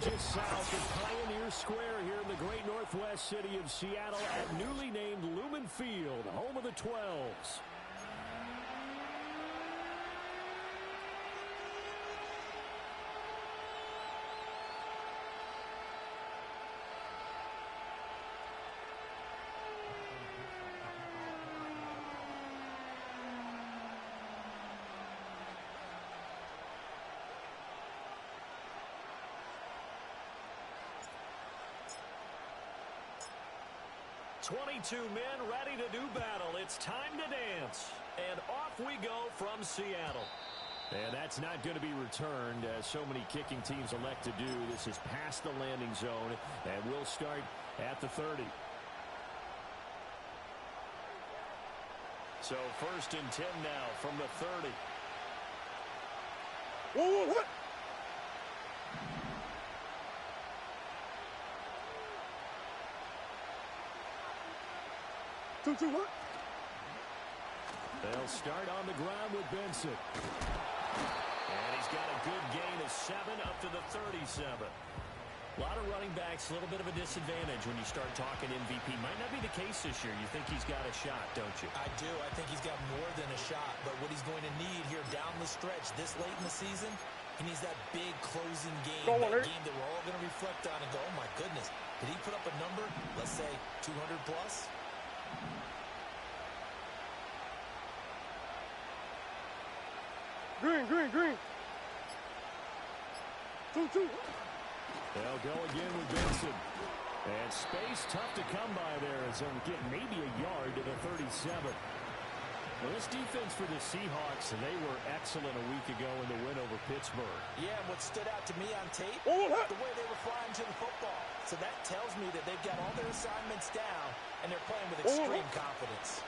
just south of Pioneer Square here in the great northwest city of Seattle at newly named Lumen Field, home of the 12s. "22 men ready to do battle. It's time to dance." And off we go from Seattle. And that's not going to be returned, as so many kicking teams elect to do. This is past the landing zone, and we'll start at the 30. So 1st and 10 now from the 30. Whoa, what? What? They'll start on the ground with Benson. And he's got a good gain of 7 up to the 37. A lot of running backs, a little bit of a disadvantage when you start talking MVP. Might not be the case this year. You think he's got a shot, don't you? I do. I think he's got more than a shot. But what he's going to need here down the stretch this late in the season, he needs that big closing game. That game that we're all going to reflect on and go, oh, my goodness. Did he put up a number, let's say, 200 plus? Green. 2. They'll go again with Benson. And space tough to come by there as they'll get maybe a yard to the 37. Well, this defense for the Seahawks, they were excellent a week ago in the win over Pittsburgh. Yeah, and what stood out to me on tape, the way they were flying to the football. So that tells me that they've got all their assignments down, and they're playing with extreme confidence.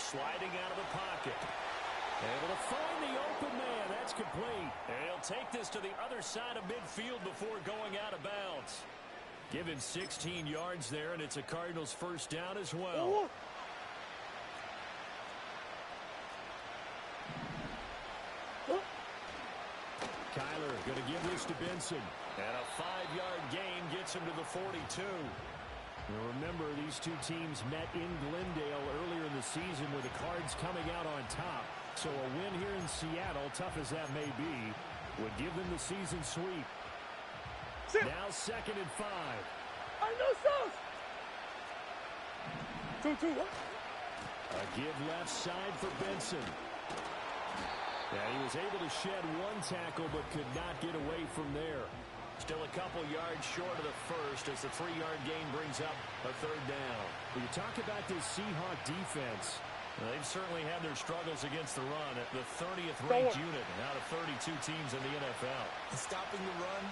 Sliding out of the pocket. Able to find the open man. That's complete. And he'll take this to the other side of midfield before going out of bounds. Give him 16 yards there, and it's a Cardinals first down as well. Kyler going to give this to Benson. And a 5-yard gain gets him to the 42. Now remember, these two teams met in Glendale earlier in the season with the Cards coming out on top. So a win here in Seattle, tough as that may be, would give them the season sweep. Now 2nd and 5. I know sauce. 2. A give left side for Benson. Yeah, he was able to shed one tackle but could not get away from there. Still a couple yards short of the first as the 3-yard gain brings up a 3rd down. When you talk about this Seahawk defense, they've certainly had their struggles against the run at the 30th ranked unit out of 32 teams in the NFL. And stopping the run,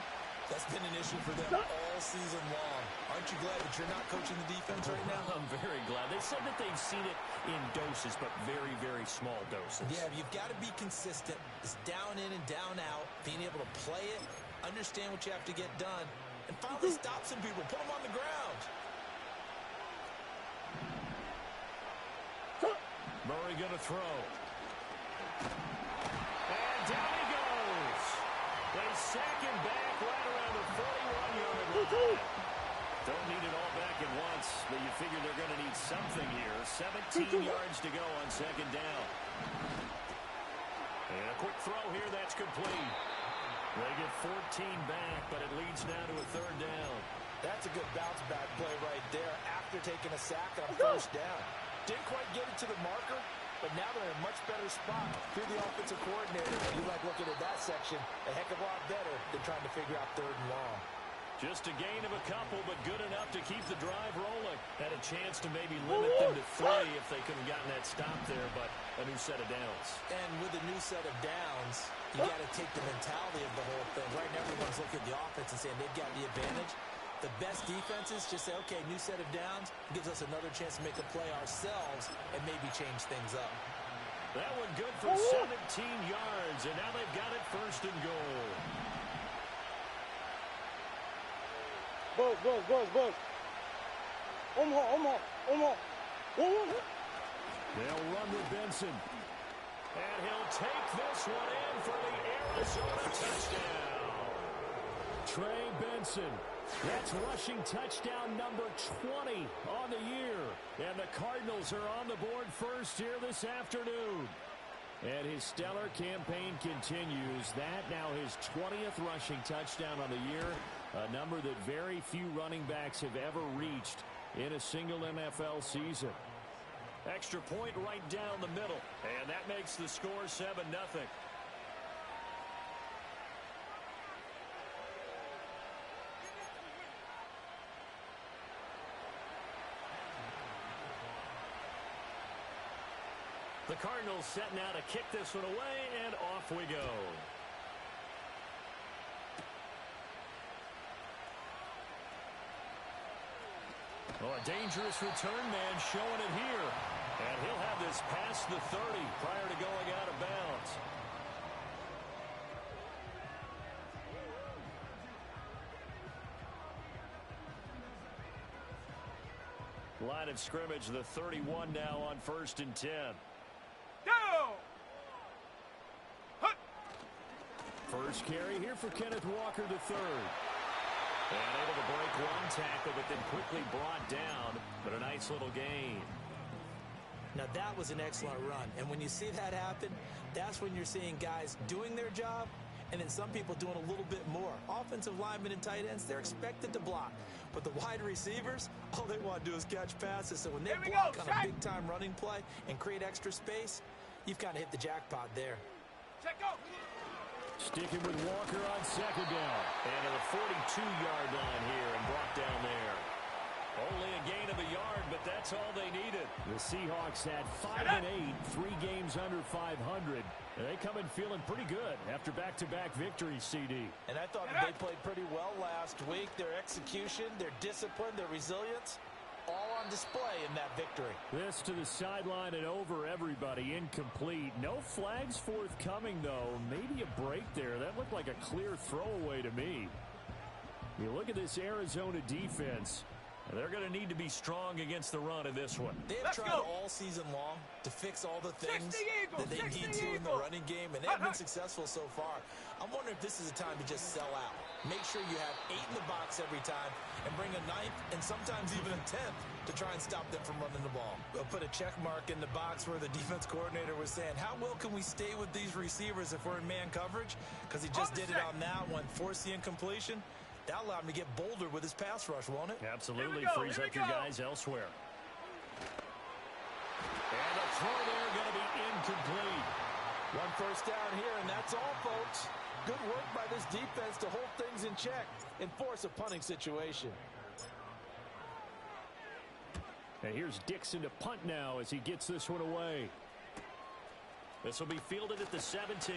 that's been an issue for them all season long. Aren't you glad that you're not coaching the defense right now? I'm very glad. They said that they've seen it in doses, but very, very small doses. Yeah, you've got to be consistent. It's down in and down out, being able to play it, understand what you have to get done, and finally stop some people, put them on the ground. Murray going to throw. And down he goes. They sack him back right around the 41-yard line. Don't need it all back at once, but you figure they're going to need something here. 17 yards to go on 2nd down. And a quick throw here, that's complete. They get 14 back, but it leads now to a 3rd down. That's a good bounce-back play right there after taking a sack on 1st down. Didn't quite get it to the marker, but now they're in a much better spot. Through the offensive coordinator, you like looking at that section a heck of a lot better than trying to figure out 3rd and long. Just a gain of a couple, but good enough to keep the drive rolling. Had a chance to maybe limit them to 3 if they could have gotten that stop there, but a new set of downs. And with a new set of downs, you got to take the mentality of the whole thing. Right now, everyone's looking at the offense and saying they've got the advantage. The best defenses just say, okay, new set of downs, gives us another chance to make a play ourselves and maybe change things up. That one good for 17 yards, and now they've got it 1st and goal. Buzz. Omaha. They'll run with Benson. And he'll take this one in for the Arizona touchdown. Trey Benson. That's rushing touchdown number 20 on the year. And the Cardinals are on the board first here this afternoon. And his stellar campaign continues. That now his 20th rushing touchdown on the year, a number that very few running backs have ever reached in a single NFL season. Extra point right down the middle, and that makes the score 7-0. The Cardinals set now to kick this one away, and off we go. Oh, a dangerous return man showing it here. And he'll have this past the 30 prior to going out of bounds. Line of scrimmage, the 31 now on 1st and 10. Go! First carry here for Kenneth Walker III. And able to break one tackle, but then quickly brought down. But a nice little gain. Now that was an excellent run. And when you see that happen, that's when you're seeing guys doing their job and then some people doing a little bit more. Offensive linemen and tight ends, they're expected to block. But the wide receivers, all they want to do is catch passes. So when they block on a big-time running play and create extra space, you've kind of hit the jackpot there. Check out. Sticking with Walker on 2nd down. And to the 42-yard line here and brought down there. Only a gain of a yard, but that's all they needed. The Seahawks had 5-8, 3 games under 500. And they come in feeling pretty good after back-to-back victories, CD. And I thought they played pretty well last week. Their execution, their discipline, their resilience, all on display in that victory. This to the sideline and over everybody. Incomplete. No flags forthcoming, though. Maybe a break there. That looked like a clear throwaway to me. You look at this Arizona defense. They're going to need to be strong against the run in this one. They've tried all season long to fix all the things that they need to in the running game, and they've been successful so far. I'm wondering if this is a time to just sell out. Make sure you have 8 in the box every time and bring a 9th and sometimes even a 10th to try and stop them from running the ball. They'll put a check mark in the box where the defense coordinator was saying, how well can we stay with these receivers if we're in man coverage? Because he just did it on that one, forced the incompletion. That'll allow him to get bolder with his pass rush, won't it? Absolutely. Frees up your guys elsewhere. And the throw there going to be incomplete. 1 first down here, and that's all, folks. Good work by this defense to hold things in check and force a punting situation. And here's Dixon to punt now as he gets this one away. This will be fielded at the 17.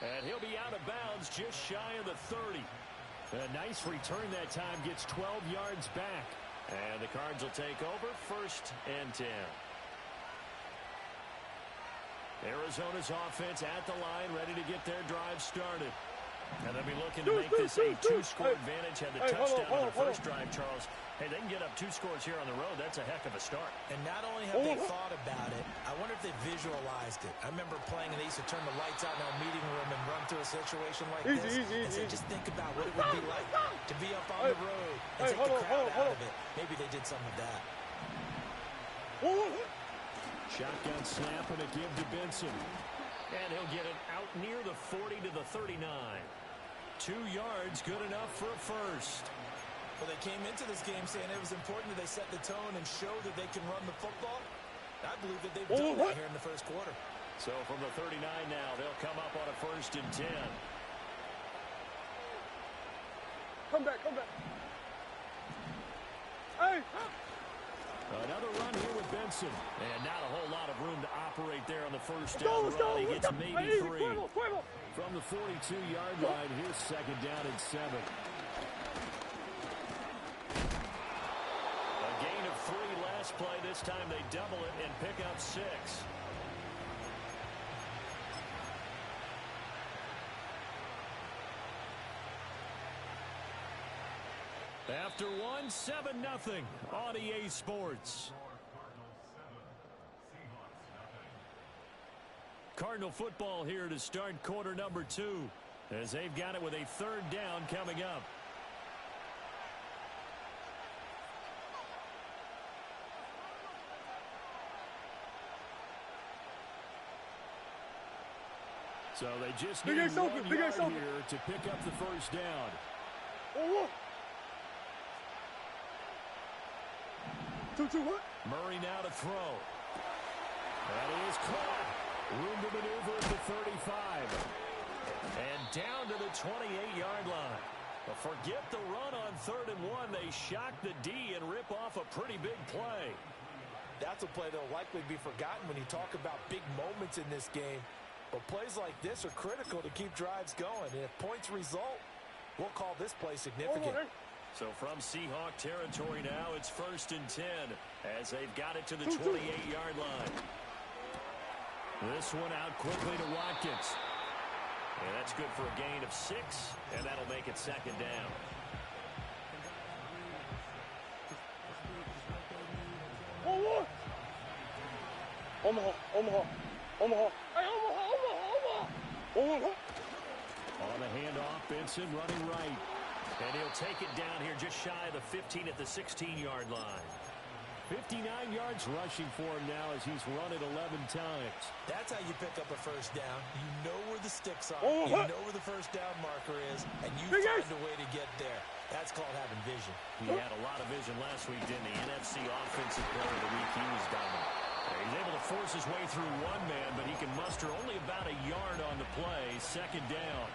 And he'll be out of bounds just shy of the 30. A nice return that time, gets 12 yards back. And the Cards will take over 1st and 10. Arizona's offense at the line, ready to get their drive started. And they'll be looking to make this a 2-score advantage. Had the touchdown on their first drive, Charles. Hey, they can get up 2 scores here on the road. That's a heck of a start. And not only have they thought about it, I wonder if they visualized it. I remember playing and they used to turn the lights out in our meeting room and run through a situation like this and say, just think about what it would be like to be up on the road and take the crowd out of it. Maybe they did some of that. Shotgun snap and a give to Benson. And he'll get it out near the 40 to the 39. 2 yards, good enough for a first. Well, they came into this game saying it was important that they set the tone and show that they can run the football. I believe that they've done that here in the first quarter. So from the 39 now, they'll come up on a 1st and 10. Come back, come back. Hey! Another run here with Benson. And not a whole lot of room to operate there on the first down run. He gets maybe 3. From the 42-yard line, here's 2nd down and 7. A gain of 3 last play. This time they double it and pick up 6. After 1, 7-0 on EA Sports. Cardinal football here to start quarter number 2. as they've got it with a third down coming up. So they just need 1 yard here to pick up the first down. Oh, what? Murray now to throw. That is caught. Room to maneuver at the 35. And down to the 28-yard line. But forget the run on 3rd and 1. They shock the D and rip off a pretty big play. That's a play that will likely be forgotten when you talk about big moments in this game. But plays like this are critical to keep drives going. And if points result, we'll call this play significant. So from Seahawk territory now, it's 1st and 10 as they've got it to the 28-yard line. This one out quickly to Watkins. And that's good for a gain of 6, and that'll make it 2nd down. Omaha. Hey, Omaha. On the handoff, Benson running right. And he'll take it down here just shy of the 15 at the 16-yard line. 59 yards rushing for him now as he's run it 11 times. That's how you pick up a first down. You know where the sticks are. You know where the first down marker is, and you find a way to get there. That's called having vision. He had a lot of vision last week, didn't he? NFC Offensive Player of the Week. He was dominant. He's able to force his way through one man, but he can muster only about a yard on the play. 2nd down.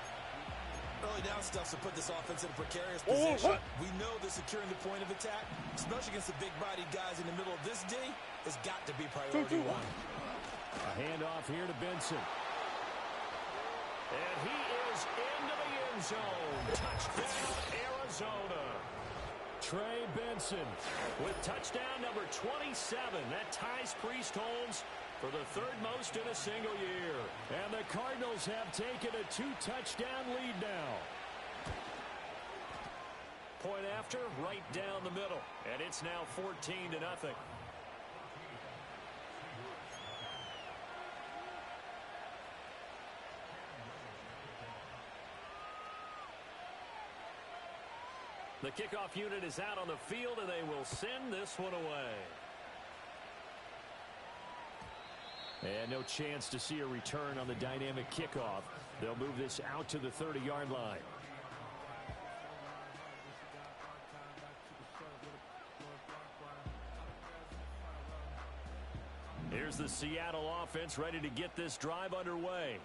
Early down stuff to put this offense in a precarious position. We know that securing the point of attack, especially against the big-bodied guys in the middle of this D, has got to be priority 1. A handoff here to Benson. And he is into the end zone. Touchdown, Arizona. Trey Benson with touchdown number 27. That ties Priest Holmes for the 3rd most in a single year. And the Cardinals have taken a 2-touchdown lead now. Point after, right down the middle. And it's now 14-0. The kickoff unit is out on the field, and they will send this one away. And no chance to see a return on the dynamic kickoff. They'll move this out to the 30-yard line. Here's the Seattle offense ready to get this drive underway.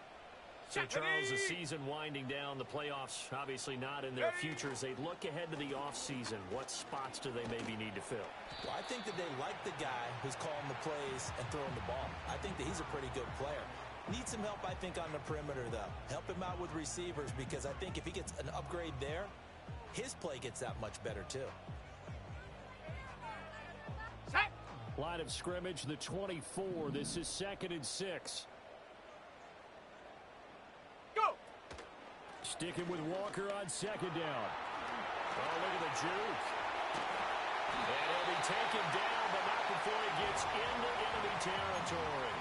So, Charles, the season winding down, the playoffs obviously not in their future. As they look ahead to the offseason, what spots do they maybe need to fill? Well, I think that they like the guy who's calling the plays and throwing the ball. I think that he's a pretty good player. Needs some help, I think, on the perimeter, though. Help him out with receivers, because I think if he gets an upgrade there, his play gets that much better, too. Line of scrimmage, the 24. This is 2nd and 6. Sticking with Walker on 2nd down. Oh, look at the juke. And he'll be taken down, but not before he gets into enemy territory.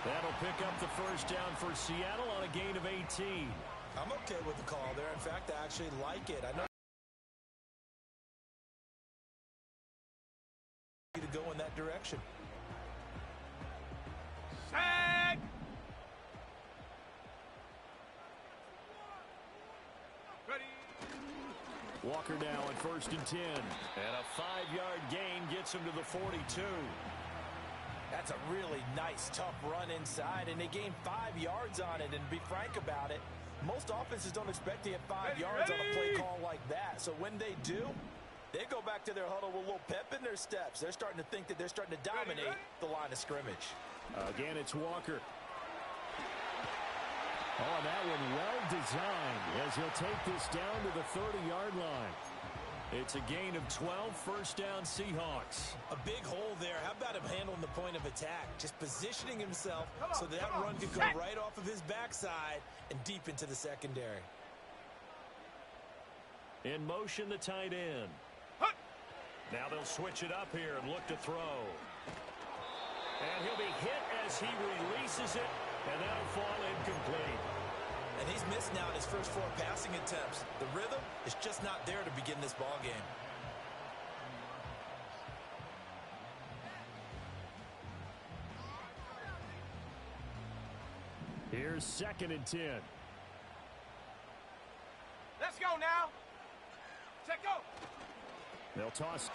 That'll pick up the first down for Seattle on a gain of 18. I'm okay with the call there. In fact, I actually like it. I know to go in that direction. Sack! Walker now on 1st and 10. And a 5-yard gain gets him to the 42. That's a really nice, tough run inside, and they gained 5 yards on it. And to be frank about it, most offenses don't expect to get 5 yards on a play call like that. So when they do, they go back to their huddle with a little pep in their steps. They're starting to think that they're starting to dominate the line of scrimmage. Again, it's Walker. Oh, that one well designed as he'll take this down to the 30-yard line. It's a gain of 12, first down Seahawks. A big hole there. How about him handling the point of attack? Just positioning himself so that run could go right off of his backside and deep into the secondary. In motion, the tight end. Now they'll switch it up here and look to throw. And he'll be hit as he releases it, and that'll fall incomplete. And he's missed success now in his first 4 passing attempts. The rhythm is just not there to begin this ball game. Here's 2nd and 10. Let's go now. Check go. They'll toss.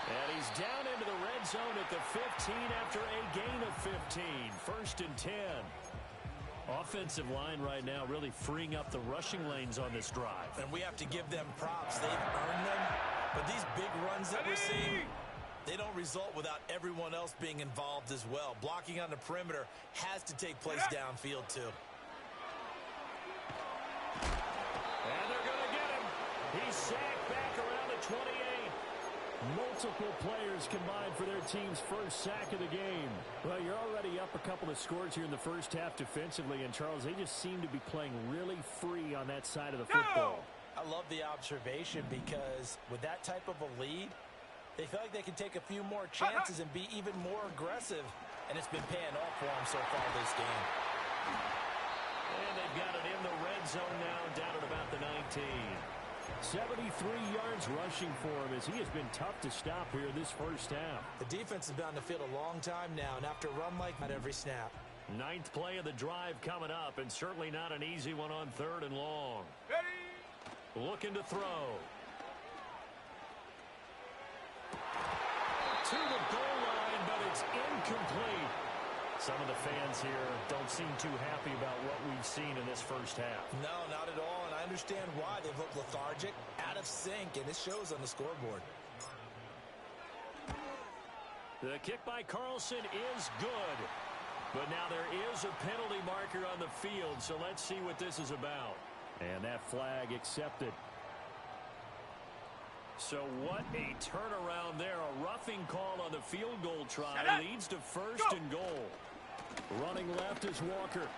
And he's down into the red zone at the 15 after a gain of 15. 1st and 10. Offensive line right now really freeing up the rushing lanes on this drive. And we have to give them props. They've earned them. But these big runs that we're seeing, they don't result without everyone else being involved as well. Blocking on the perimeter has to take place downfield too. And they're going to get him. He's sacked back around the 28. Multiple players combined for their team's first sack of the game. Well, you're already up a couple of scores here in the first half defensively, and Charles, they just seem to be playing really free on that side of the football. I love the observation because with that type of a lead, they feel like they can take a few more chances and be even more aggressive, and it's been paying off for them so far this game. And they've got it in the red zone now, down at about the 19. 73 yards rushing for him as he has been tough to stop here this first half. The defense has been on the field a long time now, and after a run like that every snap. 9th play of the drive coming up, and certainly not an easy one on 3rd and long. Ready? Looking to throw. To the goal line, but it's incomplete. Some of the fans here don't seem too happy about what we've seen in this first half. No, not at all, and I understand why. They've looked lethargic, out of sync, and it shows on the scoreboard. The kick by Carlson is good. But now there is a penalty marker on the field, so let's see what this is about. And that flag accepted. So what a turnaround there. A roughing call on the field goal try leads to 1st and goal. Running left is Walker. And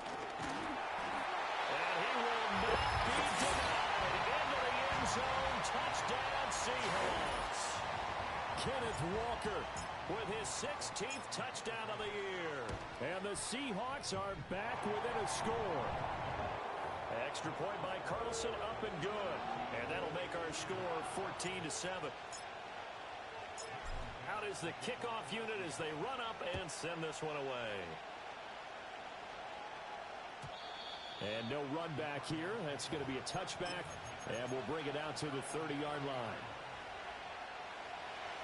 he will not be denied. Into the end zone. Touchdown Seahawks. Kenneth Walker with his 16th touchdown of the year. And the Seahawks are back within a score. Extra point by Carlson, up and good. And that'll make our score 14-7. Out is the kickoff unit as they run up and send this one away. And no run back here. That's going to be a touchback. And we'll bring it out to the 30-yard line.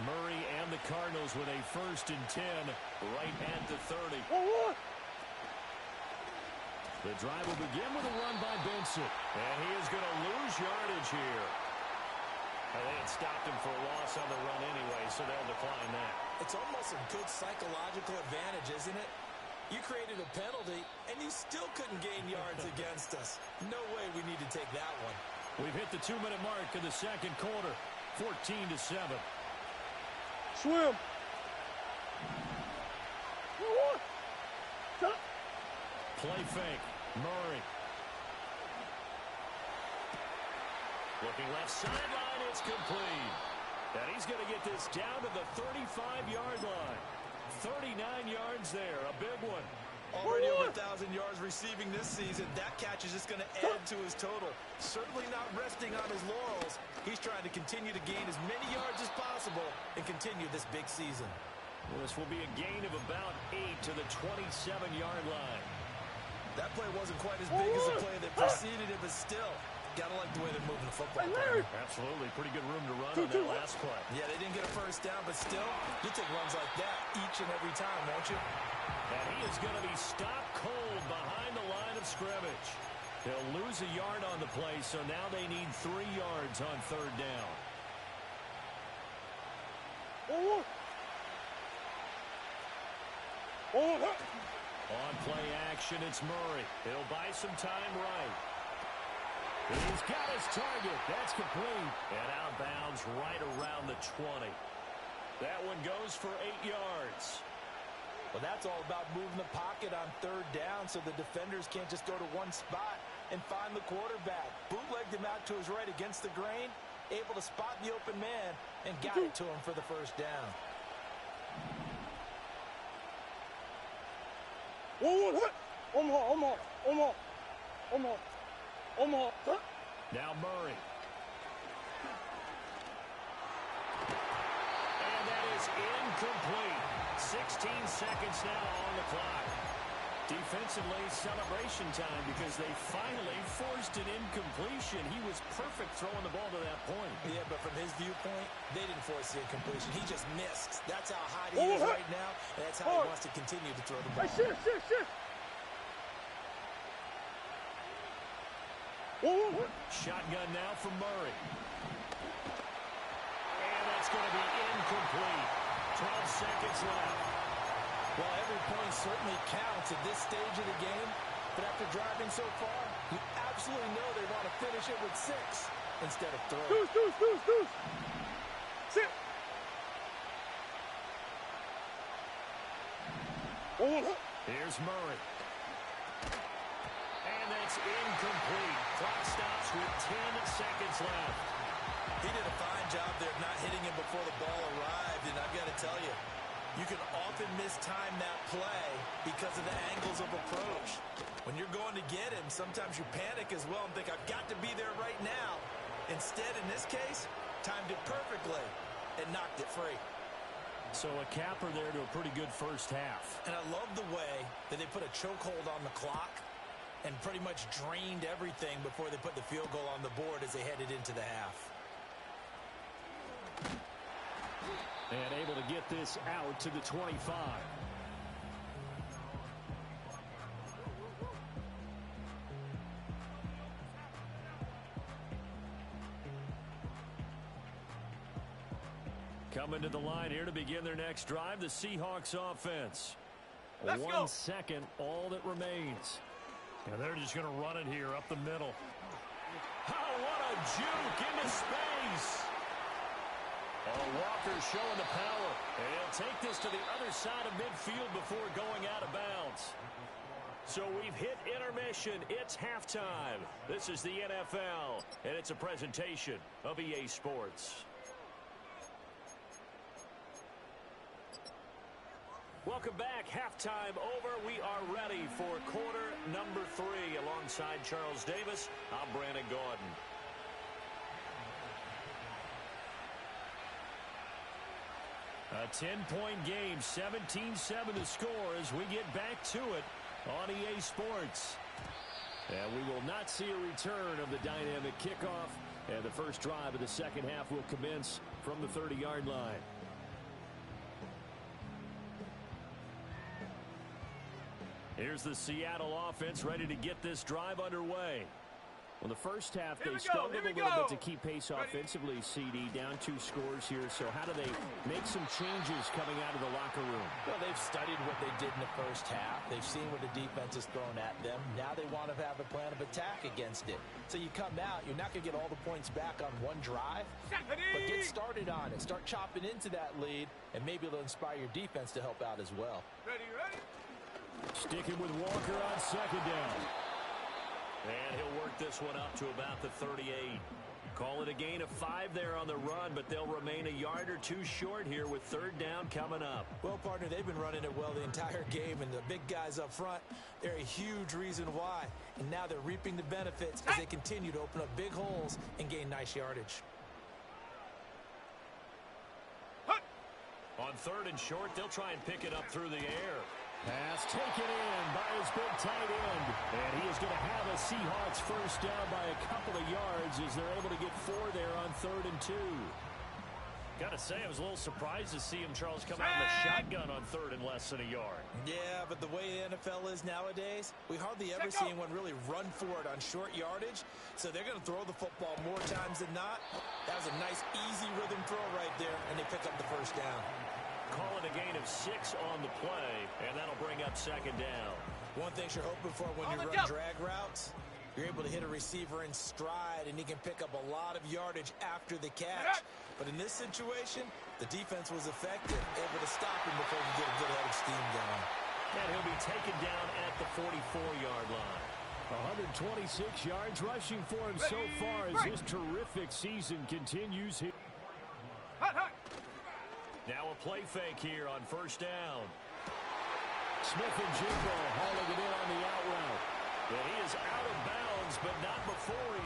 Murray and the Cardinals with a 1st and 10 right at the 30. The drive will begin with a run by Benson. And he is going to lose yardage here. They had stopped him for a loss on the run anyway, so they'll decline that. It's almost a good psychological advantage, isn't it? You created a penalty, and you still couldn't gain yards against us. No way we need to take that one. We've hit the 2-minute mark in the second quarter. 14-7. Swim. Play fake. Murray. Looking left sideline. It's complete. And he's going to get this down to the 35-yard line. 39 yards there. A big one. Already over 1,000 yards receiving this season. That catch is just going to add to his total. Certainly not resting on his laurels. He's trying to continue to gain as many yards as possible and continue this big season. Well, this will be a gain of about 8 to the 27-yard line. That play wasn't quite as big as the play that preceded it, but still, gotta like the way they're moving the football. Absolutely. Pretty good room to run on that last play. Yeah, they didn't get a first down, but still, you take runs like that each and every time, won't you? And he is going to be stopped cold behind the line of scrimmage. They'll lose a yard on the play, so now they need 3 yards on 3rd down. On play action, it's Murray. He'll buy some time right. He's got his target. That's complete. And outbounds right around the 20. That one goes for 8 yards. Well, that's all about moving the pocket on 3rd down so the defenders can't just go to one spot and find the quarterback. Bootlegged him out to his right against the grain, able to spot the open man, and got it to him for the first down. Now Murray. And that is incomplete. 16 seconds now on the clock. Defensively, celebration time because they finally forced an incompletion. He was perfect throwing the ball to that point. Yeah, but from his viewpoint, they didn't force the incompletion. He just missed. That's how hot he is right now, and that's how he wants to continue to throw the ball. Shotgun now from Murray. And that's going to be incomplete. 12 seconds left. Well, every point certainly counts at this stage of the game, but after driving so far, you absolutely know they want to finish it with 6 instead of 3. Here's Murray. And that's incomplete. Clock stops with 10 seconds left. He did a fine job there of not hitting him before the ball arrived, and I've got to tell you, you can often mistime that play because of the angles of approach. When you're going to get him, sometimes you panic as well and think, I've got to be there right now. Instead, in this case, timed it perfectly and knocked it free. So a capper there to a pretty good first half. And I love the way that they put a chokehold on the clock and pretty much drained everything before they put the field goal on the board as they headed into the half. And able to get this out to the 25. Coming to the line here to begin their next drive, the Seahawks offense. Let's 1 go. second, all that remains. And they're just going to run it here up the middle. Oh, what a juke into space. Oh, Walker showing the power. And he'll take this to the other side of midfield before going out of bounds. So we've hit intermission. It's halftime. This is the NFL, and it's a presentation of EA Sports. Welcome back. Halftime over. We are ready for quarter number 3. Alongside Charles Davis, I'm Brandon Gaudin. A 10-point game, 17-7 to score as we get back to it on EA Sports. And we will not see a return of the dynamic kickoff, and the first drive of the second half will commence from the 30-yard line. Here's the Seattle offense ready to get this drive underway. Well, the first half, they struggled a little bit to keep pace offensively, CD, down 2 scores here. So how do they make some changes coming out of the locker room? Well, they've studied what they did in the first half. They've seen what the defense has thrown at them. Now they want to have a plan of attack against it. So you come out, you're not going to get all the points back on one drive, but get started on it. Start chopping into that lead, and maybe it'll inspire your defense to help out as well. Ready. Sticking with Walker on second down. And he'll work this one up to about the 38. Call it a gain of 5 there on the run, but they'll remain a yard or 2 short here with third down coming up. Well, partner, they've been running it well the entire game, and the big guys up front, they're a huge reason why. And now they're reaping the benefits as they continue to open up big holes and gain nice yardage. On third and short, they'll try and pick it up through the air. Pass taken in by his big tight end. And he is going to have a Seahawks first down by a couple of yards as they're able to get 4 there on third and 2. Got to say, I was a little surprised to see him, Charles, come out in the shotgun on third and less than a yard. Yeah, but the way the NFL is nowadays, we hardly ever see anyone really run for it on short yardage. So they're going to throw the football more times than not. That was a nice, easy rhythm throw right there, and they pick up the first down. Call it a gain of 6 on the play, and that'll bring up second down. One thing you're hoping for when you run drag routes, you're able to hit a receiver in stride, and he can pick up a lot of yardage after the catch. But in this situation, the defense was effective, able to stop him before he could get a good head of steam going. And he'll be taken down at the 44-yard line. 126 yards rushing for him so far as his terrific season continues here. Now a play fake here on first down. Smith and Jigbo hauling it in on the out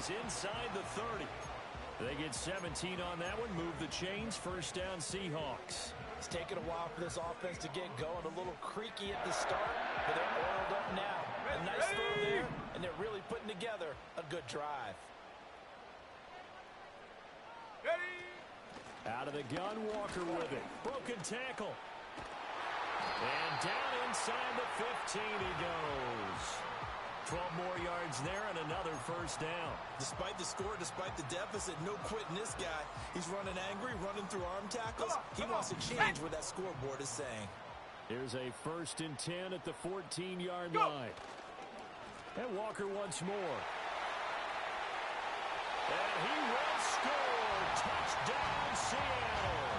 He's inside the 30. They get 17 on that one. Move the chains. First down, Seahawks. It's taken a while for this offense to get going. A little creaky at the start, but they're oiled up now. A nice throw there, and they're really putting together a good drive. Out of the gun, Walker with it. Broken tackle. And down inside the 15 he goes. 12 more yards there and another first down. Despite the score, despite the deficit, no quitting this guy. He's running angry, running through arm tackles. He wants to change what that scoreboard is saying. Here's a 1st and 10 at the 14-yard line. And Walker once more. And he will score. Touchdown, Seattle.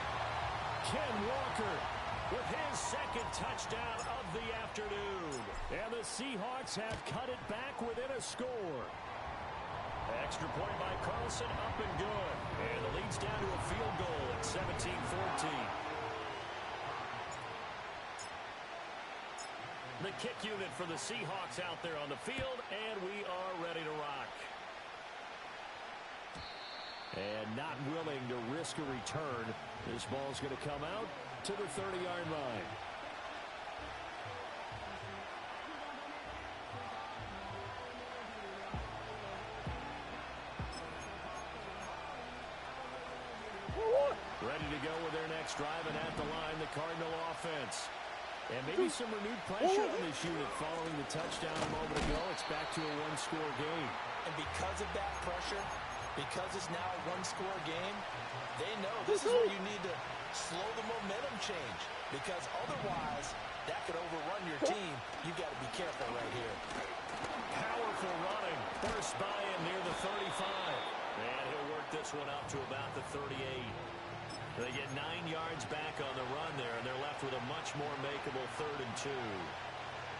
Ken Walker with his 2nd touchdown of the afternoon. And the Seahawks have cut it back within a score. Extra point by Carlson, up and good. And the lead's down to a field goal at 17-14. The kick unit for the Seahawks out there on the field, and we are ready to rock. And not willing to risk a return. This ball's going to come out to the 30-yard line. Ready to go with their next drive, and at the line, the Cardinal offense. And maybe some renewed pressure on this unit following the touchdown a moment ago. It's back to a one-score game. And because of that pressure, because it's now a one-score game, they know this is where you need to slow the momentum change. Because otherwise, that could overrun your team. You've got to be careful right here. Powerful running. First by-in near the 35. And he'll work this one out to about the 38. They get 9 yards back on the run there, and they're left with a much more makeable 3rd and 2.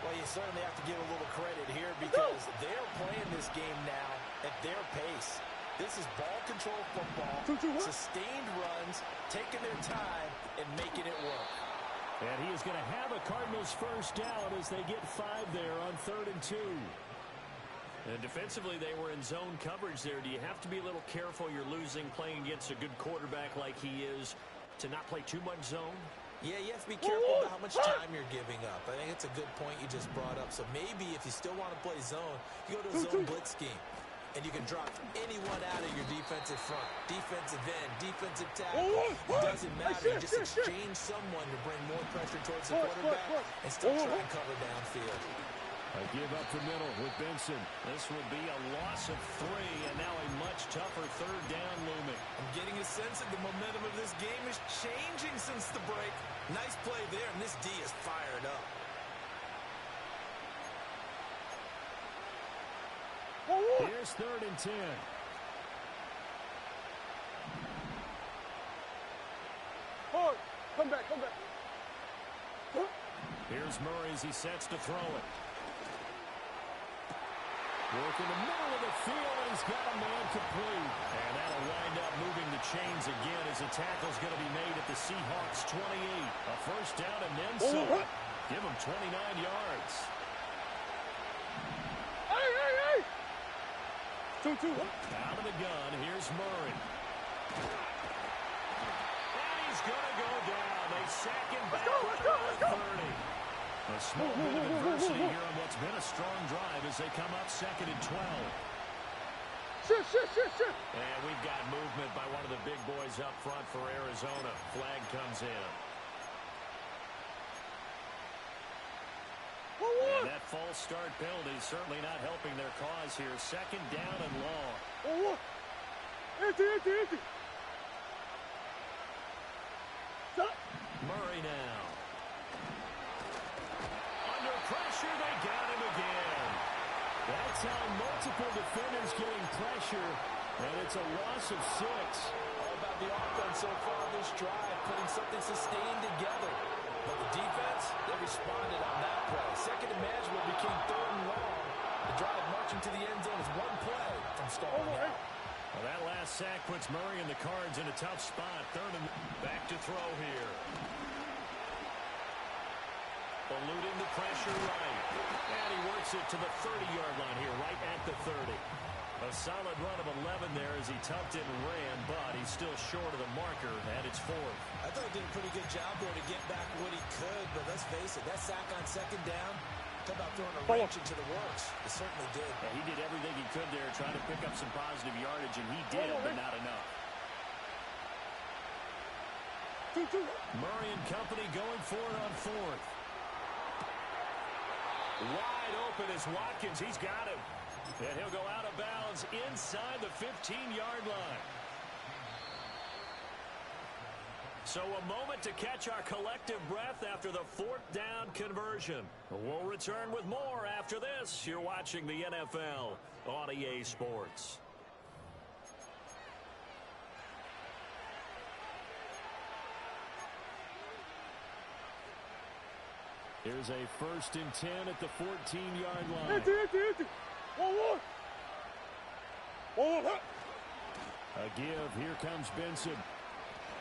Well, you certainly have to give a little credit here because they're playing this game now at their pace. This is ball control football, sustained runs, taking their time, and making it work. And he is going to have a Cardinals first down as they get 5 there on 3rd and 2. And defensively, they were in zone coverage there. Do you have to be a little careful? You're losing playing against a good quarterback like he is to not play too much zone? Yeah, you have to be careful about how much time you're giving up. I think it's a good point you just brought up. So maybe if you still want to play zone, you go to a zone blitz scheme. And you can drop anyone out of your defensive front. Defensive end, defensive tackle. It doesn't matter. You just exchange someone to bring more pressure towards the quarterback and still try and cover downfield. A give up the middle with Benson. This would be a loss of 3, and now a much tougher 3rd down looming. I'm getting a sense that the momentum of this game is changing since the break. Nice play there, and this D is fired up. Here's 3rd and 10. Come back. Here's Murray as he sets to throw it. Work in the middle of the field, and he's got a man complete. And that'll wind up moving the chains again as the tackle's going to be made at the Seahawks 28. A first down and then some. Give him 29 yards. Hey! 2-2. Out of the gun, here's Murray. And he's going to go down. They sack him back at the 30. A small bit of adversity here on what's been a strong drive as they come up 2nd and 12. Shit. And we've got movement by one of the big boys up front for Arizona. Flag comes in. And that false start penalty is certainly not helping their cause here. 2nd down and long. Empty. Murray now. Under pressure, they got him again. That's how multiple defenders getting pressure, and it's a loss of 6. All about the offense so far this drive, putting something sustained together. But the defense, they responded on that play. Second and manageable became 3rd and long. The drive marching to the end zone is one play from stalling out. Well, that last sack puts Murray and the Cards in a tough spot. 3rd and back to throw here. Eluding the pressure right. And he works it to the 30-yard line here, right at the 30. A solid run of 11 there as he tucked it and ran, but he's still short of the marker at its 4th. I thought he did a pretty good job there to get back what he could, but let's face it, that sack on second down, talk about throwing a wrench into the works. It certainly did. Yeah, he did everything he could there, trying to pick up some positive yardage, and he did, but not enough. Murray and company going for it on 4th. Wide open is Watkins. He's got him. And he'll go out of bounds inside the 15-yard line. So a moment to catch our collective breath after the 4th down conversion. We'll return with more after this. You're watching the NFL on EA Sports. Here's a 1st and 10 at the 14-yard line. A give. Here comes Benson.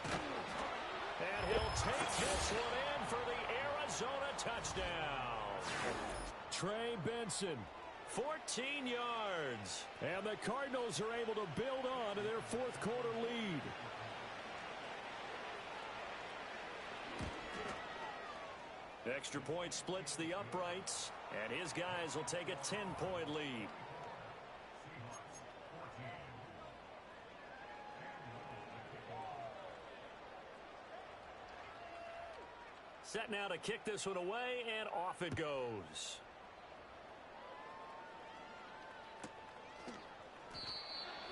And he'll take this one in for the Arizona touchdown. Trey Benson, 14 yards. And the Cardinals are able to build on to their 4th quarter lead. Extra point splits the uprights, and his guys will take a 10-point lead. Set now to kick this one away, and off it goes.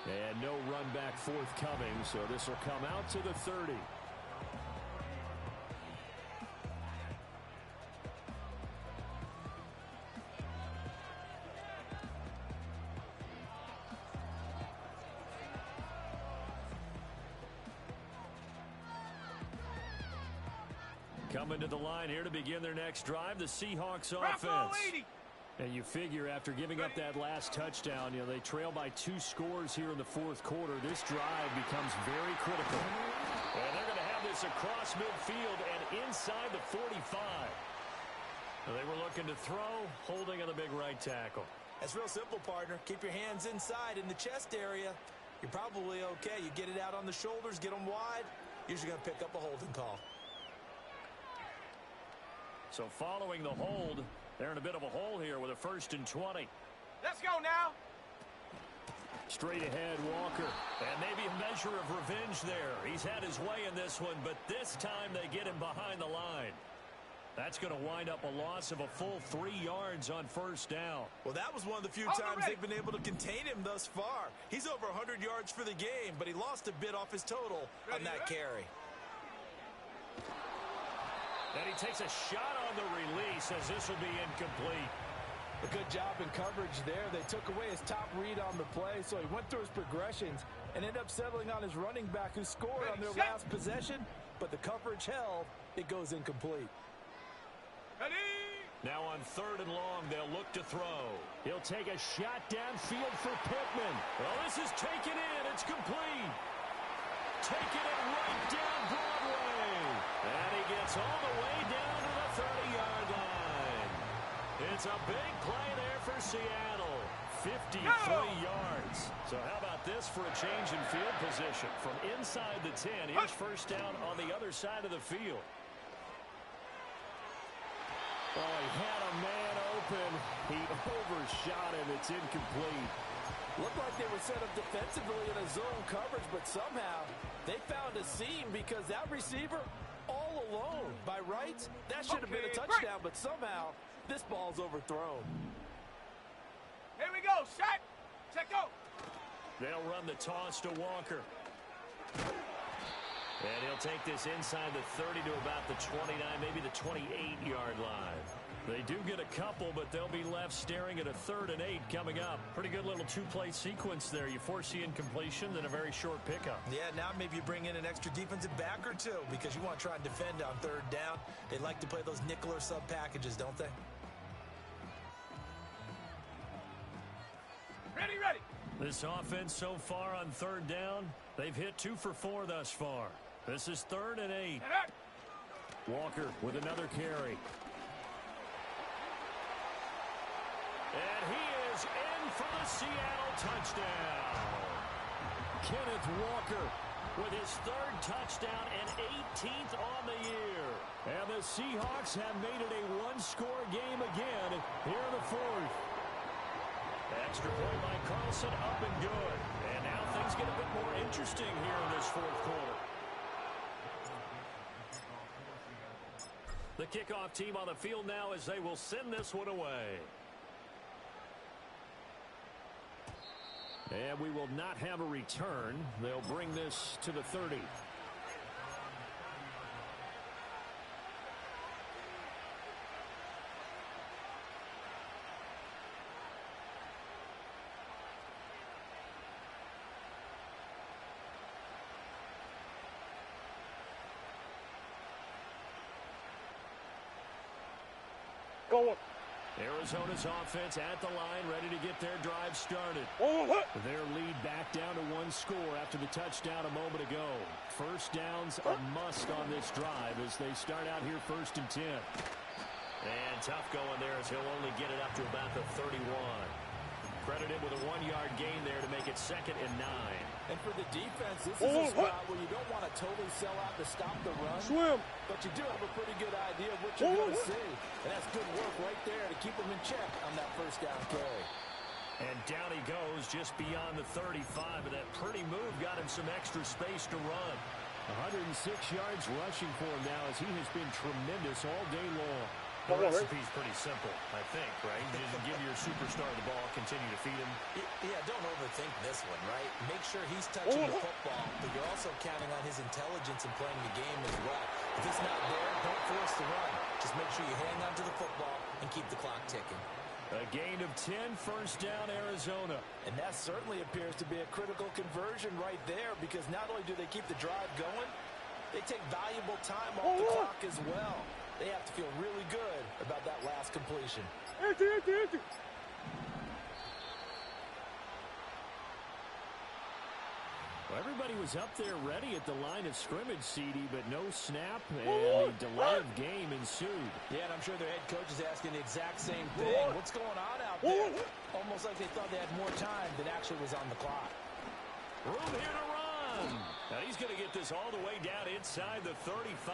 And no run back forthcoming, so this will come out to the 30. Coming to the line here to begin their next drive, the Seahawks offense. And you figure after giving up that last touchdown, they trail by 2 scores here in the 4th quarter. This drive becomes very critical. And they're going to have this across midfield and inside the 45. They were looking to throw, holding on the big right tackle. That's real simple, partner. Keep your hands inside in the chest area. You're probably okay. You get it out on the shoulders, get them wide. Usually going to pick up a holding call. So following the hold, they're in a bit of a hole here with a 1st and 20. Let's go now. Straight ahead, Walker. And maybe a measure of revenge there. He's had his way in this one, but this time they get him behind the line. That's going to wind up a loss of a full 3 yards on 1st down. Well, that was one of the few times they've been able to contain him thus far. He's over 100 yards for the game, but he lost a bit off his total on that carry. And he takes a shot on the release as this will be incomplete. A good job in coverage there. They took away his top read on the play, so he went through his progressions and ended up settling on his running back who scored on their last possession, but the coverage held. It goes incomplete. Now on 3rd and long, they'll look to throw. He'll take a shot downfield for Pittman. Well, this is taken in. It's complete. Taking it right down Broadway. And he gets all the way down to the 30-yard line. It's a big play there for Seattle. 53 yards. So how about this for a change in field position? From inside the 10, here's 1st down on the other side of the field. Oh, he had a man open. He overshot him. It's incomplete. Looked like they were set up defensively in a zone coverage, but somehow they found a seam because that receiver all alone. By rights, that should have been a touchdown, but somehow this ball's overthrown. Here we go. Shot. Check go. They'll run the toss to Walker. And he'll take this inside the 30 to about the 29, maybe the 28-yard line. They do get a couple, but they'll be left staring at a 3rd and 8 coming up. Pretty good little 2-play sequence there. You force the incompletion, then a very short pickup. Yeah, now maybe you bring in an extra defensive back or two because you want to try and defend on 3rd down. They like to play those nickel or sub packages, don't they? Ready. This offense so far on 3rd down, they've hit 2 for 4 thus far. This is 3rd and 8. Walker with another carry. And he is in for the Seattle touchdown. Kenneth Walker with his third touchdown and 18th on the year. And the Seahawks have made it a one-score game again here in the fourth. Extra point by Carlson, up and good. And now things get a bit more interesting here in this fourth quarter. The kickoff team on the field now as they will send this one away. And we will not have a return. They'll bring this to the 30. Go on. Arizona's offense at the line, ready to get their drive started. Their lead back down to one score after the touchdown a moment ago. First down's a must on this drive as they start out here 1st and 10. And tough going there as he'll only get it up to about the 31. Credited with a 1-yard gain there to make it 2nd and 9. And for the defense, this is a spot where you don't want to totally sell out to stop the run. Swim. But you do have a pretty good idea of what you're going to see. And that's good work right there to keep them in check on that first down carry. And down he goes just beyond the 35. And that pretty move got him some extra space to run. 106 yards rushing for him now as he has been tremendous all day long. The recipe's pretty simple, I think, right? You just give your superstar the ball, continue to feed him. Yeah, don't overthink this one, right? Make sure he's touching the football, but you're also counting on his intelligence in playing the game as well. If it's not there, don't force the run. Just make sure you hang on to the football and keep the clock ticking. A gain of 10, first down, Arizona. And that certainly appears to be a critical conversion right there because not only do they keep the drive going, they take valuable time off the clock as well. They have to feel really good about that last completion. Well, everybody was up there ready at the line of scrimmage, CD, but no snap, and a delay of game ensued. Yeah, and I'm sure their head coach is asking the exact same thing. What's going on out there? Almost like they thought they had more time than actually was on the clock. Room here to run. Now he's going to get this all the way down inside the 35.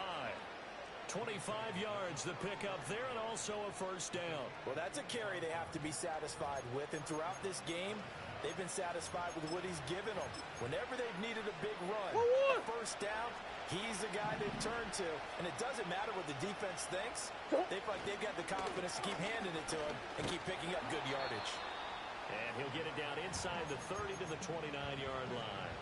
25 yards the pickup there and also a first down. Well, that's a carry they have to be satisfied with, and throughout this game, they've been satisfied with what he's given them. Whenever they've needed a big run, a first down, he's the guy they've turned to, and it doesn't matter what the defense thinks. They feel like they've got the confidence to keep handing it to him and keep picking up good yardage. And he'll get it down inside the 30 to the 29-yard line.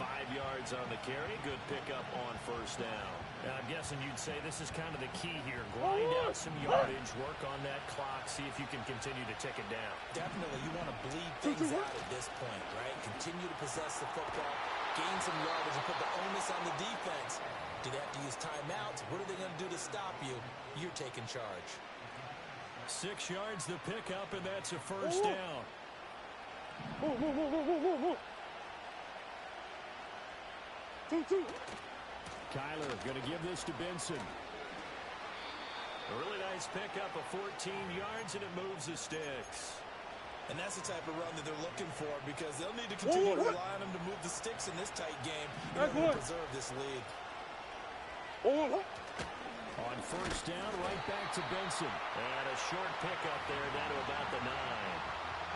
5 yards on the carry. Good pickup on first down. And I'm guessing you'd say this is kind of the key here. Grind out some yardage, work on that clock, see if you can continue to tick it down. Definitely, you want to bleed things out at this point, right? Continue to possess the football, gain some yardage, and put the onus on the defense. Do they have to use timeouts? What are they going to do to stop you? You're taking charge. 6 yards the pickup, and that's a first down. Kyler going to give this to Benson. A really nice pickup of 14 yards, and it moves the sticks. And that's the type of run that they're looking for because they'll need to continue to rely on him to move the sticks in this tight game in order to preserve this lead. On first down, right back to Benson. And a short pickup there down to about the 9.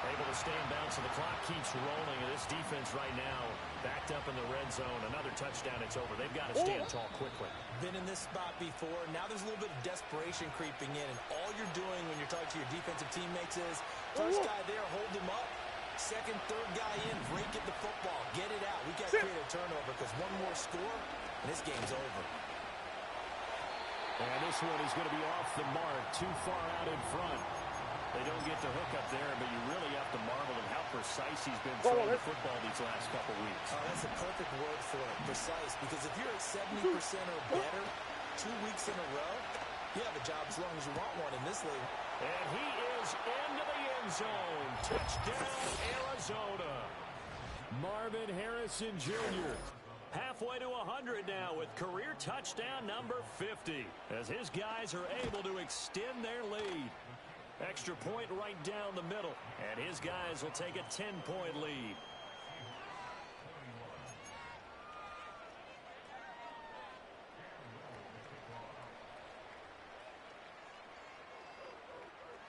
Able to stay in bounds, and the clock keeps rolling. And this defense right now backed up in the red zone. Another touchdown, it's over. They've got to stand tall quickly. Been in this spot before. Now there's a little bit of desperation creeping in. And all you're doing when you're talking to your defensive teammates is, first guy there, hold him up. Second, third guy in, break at the football. Get it out. We've got to create a turnover because one more score, and this game's over. And this one is going to be off the mark, too far out in front. They don't get the hook up there, but you really have to marvel at how precise he's been throwing the football these last couple weeks. Oh, that's a perfect word for it, precise, because if you're at 70% or better 2 weeks in a row, you have a job as long as you want one in this league. And he is into the end zone. Touchdown, Arizona. Marvin Harrison Jr. halfway to 100 now with career touchdown number 50 as his guys are able to extend their lead. Extra point right down the middle. And his guys will take a 10-point lead.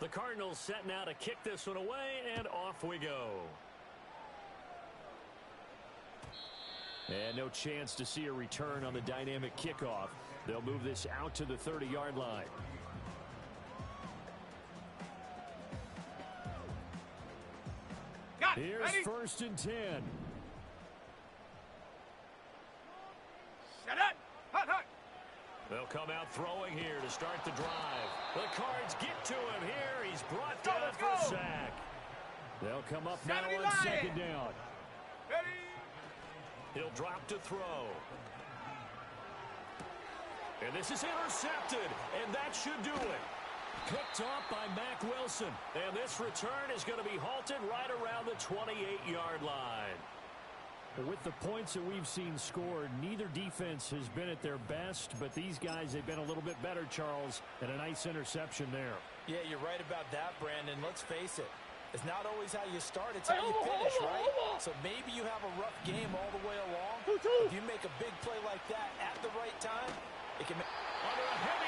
The Cardinals set now to kick this one away, and off we go. And no chance to see a return on the dynamic kickoff. They'll move this out to the 30-yard line. Here's ready? 1st and 10. Set it. Hut, hut. They'll come out throwing here to start the drive. The Cards get to him here. He's brought down for a sack. They'll come up now on 2nd down. Ready. He'll drop to throw. And this is intercepted, and that should do it. Picked off by Mack Wilson. And this return is going to be halted right around the 28-yard line. With the points that we've seen scored, neither defense has been at their best, but these guys have been a little bit better, Charles, and a nice interception there. Yeah, you're right about that, Brandon. Let's face it. It's not always how you start, it's how you finish, right? So maybe you have a rough game all the way along. If you make a big play like that at the right time, it can make... Under a heavy